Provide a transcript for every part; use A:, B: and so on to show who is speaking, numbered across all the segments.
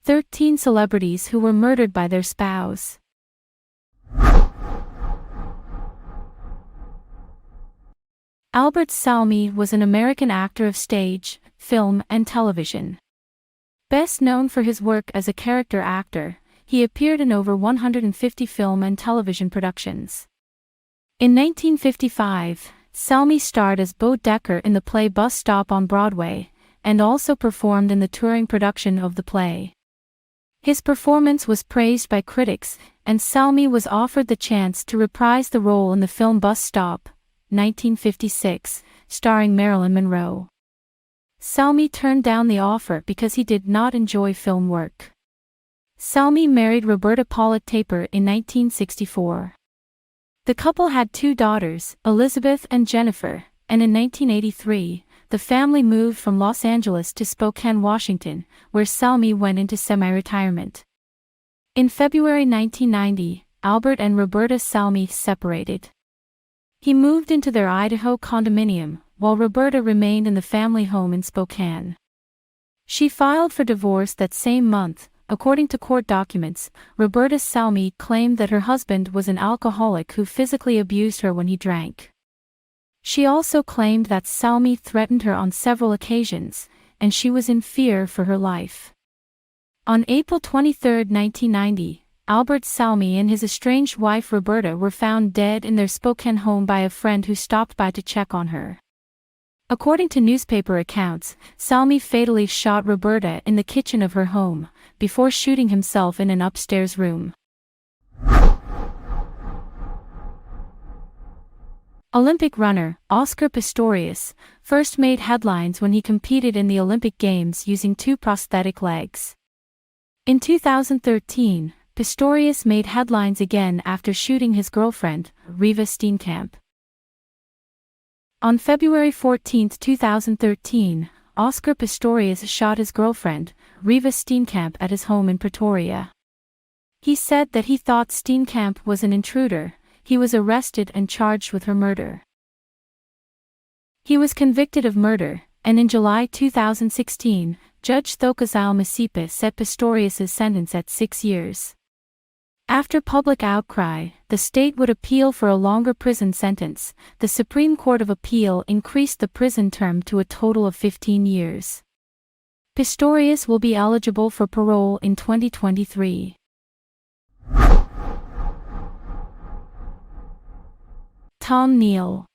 A: 13 celebrities who were murdered by their spouse. Albert Salmi was an American actor of stage, film, and television. Best known for his work as a character actor, he appeared in over 150 film and television productions. In 1955, Salmi starred as Bo Decker in the play Bus Stop on Broadway, and also performed in the touring production of the play. His performance was praised by critics, and Salmi was offered the chance to reprise the role in the film Bus Stop, 1956, starring Marilyn Monroe. Salmi turned down the offer because he did not enjoy film work. Salmi married Roberta Pollitt Taper in 1964. The couple had 2 daughters, Elizabeth and Jennifer, and in 1983, the family moved from Los Angeles to Spokane, Washington, where Salmi went into semi-retirement. In February 1990, Albert and Roberta Salmi separated. He moved into their Idaho condominium, while Roberta remained in the family home in Spokane. She filed for divorce that same month. According to court documents, Roberta Salmi claimed that her husband was an alcoholic who physically abused her when he drank. She also claimed that Salmi threatened her on several occasions, and she was in fear for her life. On April 23, 1990, Albert Salmi and his estranged wife Roberta were found dead in their Spokane home by a friend who stopped by to check on her. According to newspaper accounts, Salmi fatally shot Roberta in the kitchen of her home, before shooting himself in an upstairs room. Olympic runner, Oscar Pistorius, first made headlines when he competed in the Olympic Games using 2 prosthetic legs. In 2013, Pistorius made headlines again after shooting his girlfriend, Riva Steenkamp. On February 14, 2013, Oscar Pistorius shot his girlfriend, Riva Steenkamp, at his home in Pretoria. He said that he thought Steenkamp was an intruder. He was arrested and charged with her murder. He was convicted of murder, and in July 2016, Judge Thokozile Masipa set Pistorius' sentence at 6 years. After public outcry, the state would appeal for a longer prison sentence. The Supreme Court of Appeal increased the prison term to a total of 15 years. Pistorius will be eligible for parole in 2023. Tom Neal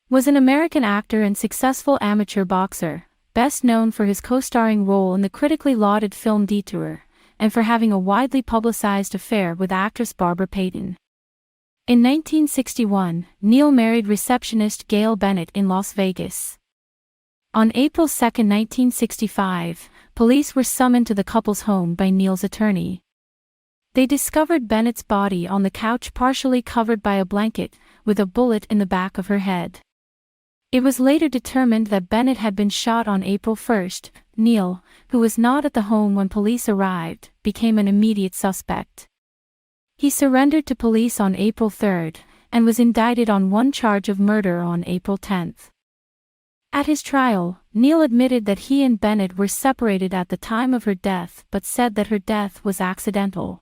A: was an American actor and successful amateur boxer, best known for his co-starring role in the critically lauded film Detour, and for having a widely publicized affair with actress Barbara Payton. In 1961, Neal married receptionist Gail Bennett in Las Vegas. On April 2, 1965, police were summoned to the couple's home by Neal's attorney. They discovered Bennett's body on the couch, partially covered by a blanket, with a bullet in the back of her head. It was later determined that Bennett had been shot on April 1. Neal, who was not at the home when police arrived, became an immediate suspect. He surrendered to police on April 3, and was indicted on 1 charge of murder on April 10. At his trial, Neal admitted that he and Bennett were separated at the time of her death but said that her death was accidental.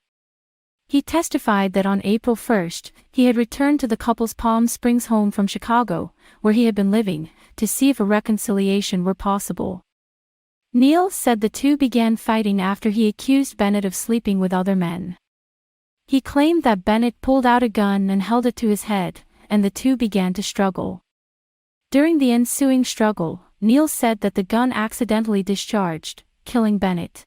A: He testified that on April 1, he had returned to the couple's Palm Springs home from Chicago, where he had been living, to see if a reconciliation were possible. Neal said the two began fighting after he accused Bennett of sleeping with other men. He claimed that Bennett pulled out a gun and held it to his head, and the two began to struggle. During the ensuing struggle, Neal said that the gun accidentally discharged, killing Bennett.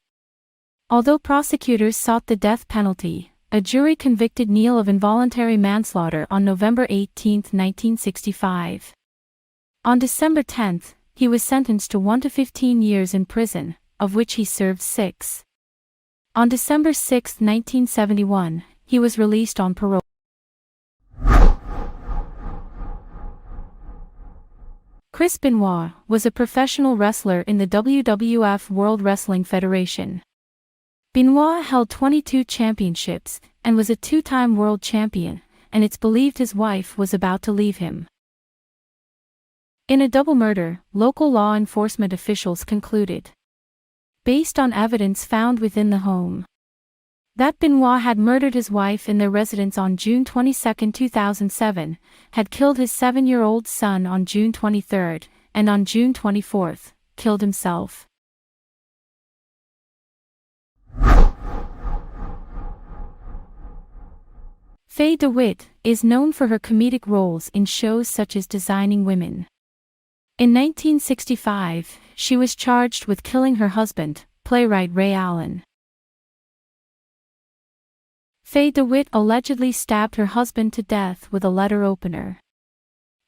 A: Although prosecutors sought the death penalty, a jury convicted Neal of involuntary manslaughter on November 18, 1965. On December 10, he was sentenced to 1 to 15 years in prison, of which he served 6. On December 6, 1971, he was released on parole. Chris Benoit was a professional wrestler in the WWF World Wrestling Federation. Benoit held 22 championships, and was a 2-time world champion, and it's believed his wife was about to leave him. In a double murder, local law enforcement officials concluded. based on evidence found within the home. That Benoit had murdered his wife in their residence on June 22, 2007, had killed his 7-year-old son on June 23, and on June 24, killed himself. Faye DeWitt is known for her comedic roles in shows such as Designing Women. In 1965, she was charged with killing her husband, playwright Ray Allen. Faye DeWitt allegedly stabbed her husband to death with a letter opener.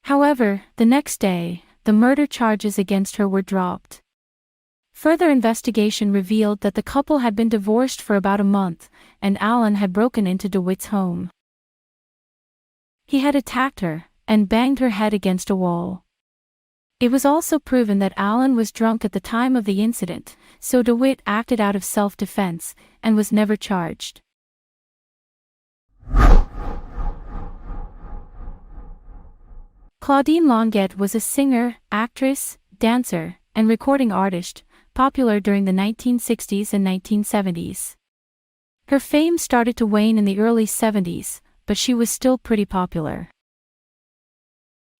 A: However, the next day, the murder charges against her were dropped. Further investigation revealed that the couple had been divorced for about a month, and Allen had broken into DeWitt's home. He had attacked her and banged her head against a wall. It was also proven that Allen was drunk at the time of the incident, so DeWitt acted out of self-defense and was never charged. Claudine Longuet was a singer, actress, dancer, and recording artist, popular during the 1960s and 1970s. Her fame started to wane in the early 70s, but she was still pretty popular.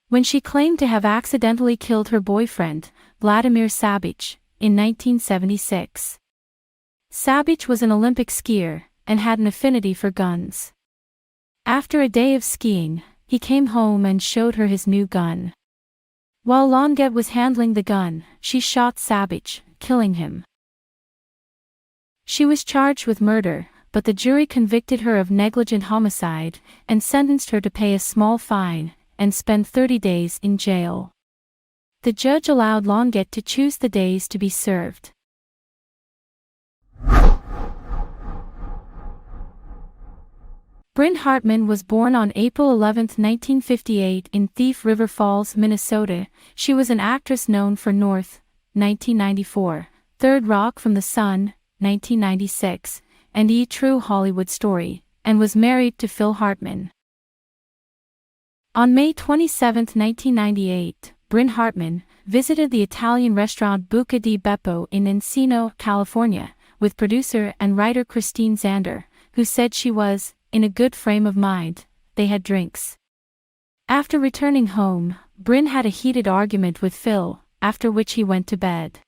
A: When she claimed to have accidentally killed her boyfriend, Vladimir Sabic, in 1976. Sabic was an Olympic skier and had an affinity for guns. After a day of skiing, he came home and showed her his new gun. While Longuet was handling the gun, she shot Sabic, killing him. She was charged with murder, but the jury convicted her of negligent homicide and sentenced her to pay a small fine and spend 30 days in jail. The judge allowed Longuet to choose the days to be served. Bryn Hartman was born on April 11, 1958 in Thief River Falls, Minnesota. She was an actress known for North, 1994, Third Rock from the Sun, 1996, and E! True Hollywood Story, and was married to Phil Hartman. On May 27, 1998, Bryn Hartman visited the Italian restaurant Buca di Beppo in Encino, California, with producer and writer Christine Zander, who said she was in a good frame of mind. They had drinks. After returning home, Bryn had a heated argument with Phil, after which he went to bed.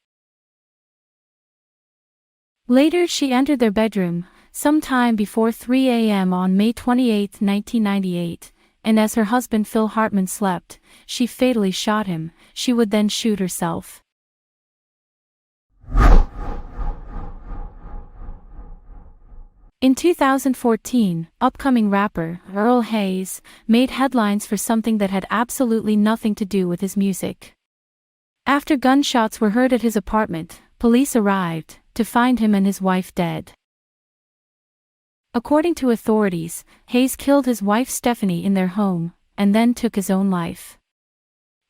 A: Later she entered their bedroom, sometime before 3 a.m. on May 28, 1998, and as her husband Phil Hartman slept, she fatally shot him. She would then shoot herself. In 2014, upcoming rapper Earl Hayes made headlines for something that had absolutely nothing to do with his music. After gunshots were heard at his apartment, police arrived to find him and his wife dead. According to authorities, Hayes killed his wife Stephanie in their home, and then took his own life.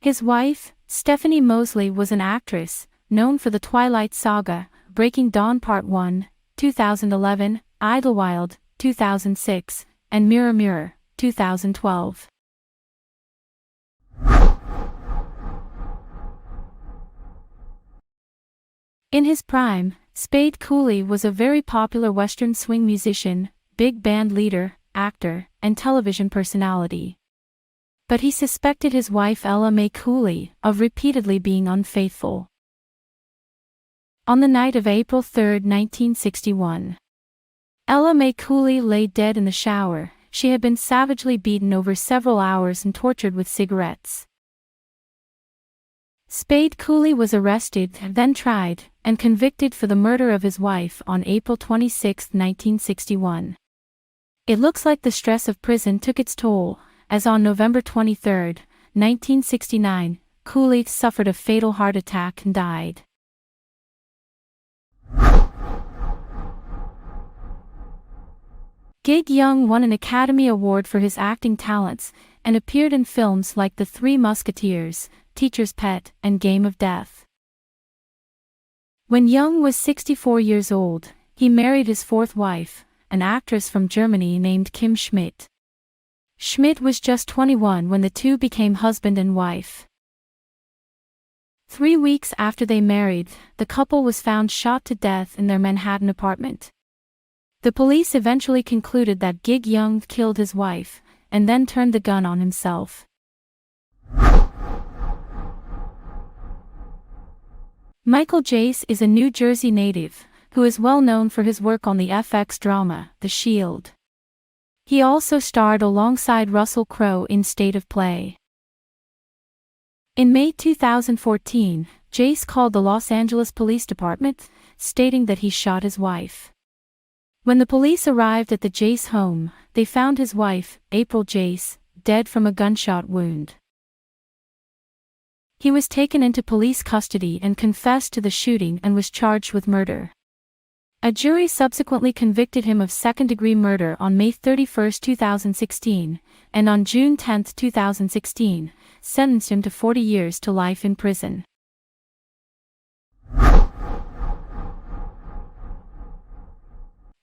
A: His wife, Stephanie Mosley, was an actress, known for The Twilight Saga, Breaking Dawn Part 1, 2011, Idlewild, 2006, and Mirror Mirror, 2012. In his prime, Spade Cooley was a very popular Western swing musician, big band leader, actor, and television personality. But he suspected his wife Ella Mae Cooley of repeatedly being unfaithful. On the night of April 3, 1961, Ella Mae Cooley lay dead in the shower. She had been savagely beaten over several hours and tortured with cigarettes. Spade Cooley was arrested, then tried, and convicted for the murder of his wife on April 26, 1961. It looks like the stress of prison took its toll, as on November 23, 1969, Cooley suffered a fatal heart attack and died. Gig Young won an Academy Award for his acting talents, and appeared in films like The Three Musketeers, Teacher's Pet, and Game of Death. When Young was 64 years old, he married his fourth wife, an actress from Germany named Kim Schmidt. Schmidt was just 21 when the two became husband and wife. 3 weeks after they married, the couple was found shot to death in their Manhattan apartment. The police eventually concluded that Gig Young killed his wife, and then turned the gun on himself. Michael Jace is a New Jersey native, who is well known for his work on the FX drama, The Shield. He also starred alongside Russell Crowe in State of Play. In May 2014, Jace called the Los Angeles Police Department, stating that he shot his wife. When the police arrived at the Jace home, they found his wife, April Jace, dead from a gunshot wound. He was taken into police custody and confessed to the shooting and was charged with murder. A jury subsequently convicted him of second-degree murder on May 31, 2016, and on June 10, 2016, sentenced him to 40 years to life in prison.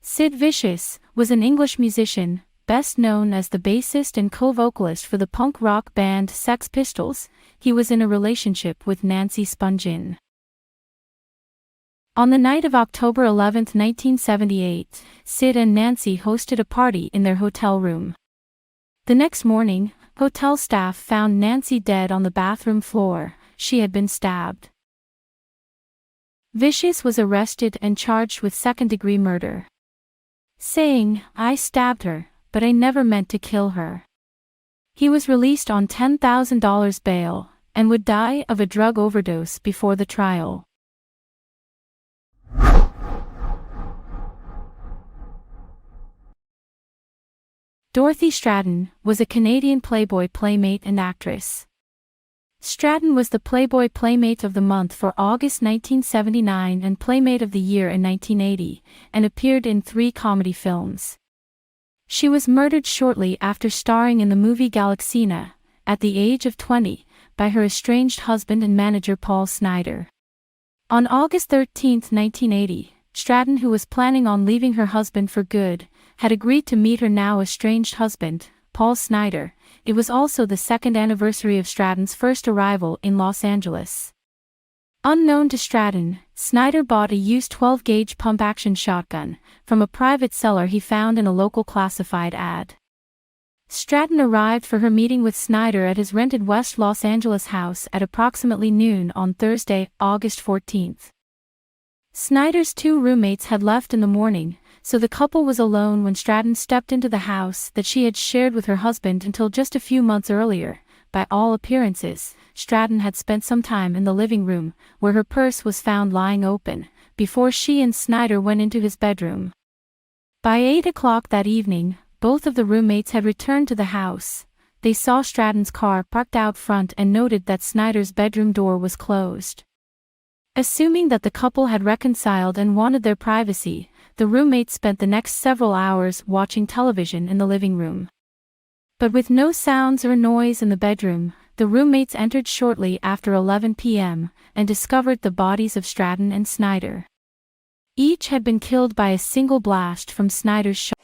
A: Sid Vicious was an English musician, best known as the bassist and co-vocalist for the punk rock band Sex Pistols. He was in a relationship with Nancy Spungen. On the night of October 11, 1978, Sid and Nancy hosted a party in their hotel room. The next morning, hotel staff found Nancy dead on the bathroom floor. She had been stabbed. Vicious was arrested and charged with second-degree murder, saying, "I stabbed her, but I never meant to kill her." He was released on $10,000 bail, and would die of a drug overdose before the trial. Dorothy Stratton was a Canadian Playboy playmate and actress. Stratton was the Playboy Playmate of the Month for August 1979 and Playmate of the Year in 1980, and appeared in 3 comedy films. She was murdered shortly after starring in the movie Galaxina, at the age of 20, by her estranged husband and manager Paul Snider. On August 13, 1980, Stratton, who was planning on leaving her husband for good, had agreed to meet her now estranged husband, Paul Snider. It was also the second anniversary of Stratton's first arrival in Los Angeles. Unknown to Stratton, Snider bought a used 12-gauge pump-action shotgun from a private seller he found in a local classified ad. Stratton arrived for her meeting with Snider at his rented West Los Angeles house at approximately noon on Thursday, August 14. Snider's 2 roommates had left in the morning, so the couple was alone when Stratton stepped into the house that she had shared with her husband until just a few months earlier. By all appearances, Stratton had spent some time in the living room, where her purse was found lying open, before she and Snider went into his bedroom. By 8 o'clock that evening, both of the roommates had returned to the house. They saw Stratton's car parked out front and noted that Snider's bedroom door was closed. Assuming that the couple had reconciled and wanted their privacy, the roommates spent the next several hours watching television in the living room. But with no sounds or noise in the bedroom, the roommates entered shortly after 11 p.m. and discovered the bodies of Stratton and Snider. Each had been killed by a single blast from Snider's shot.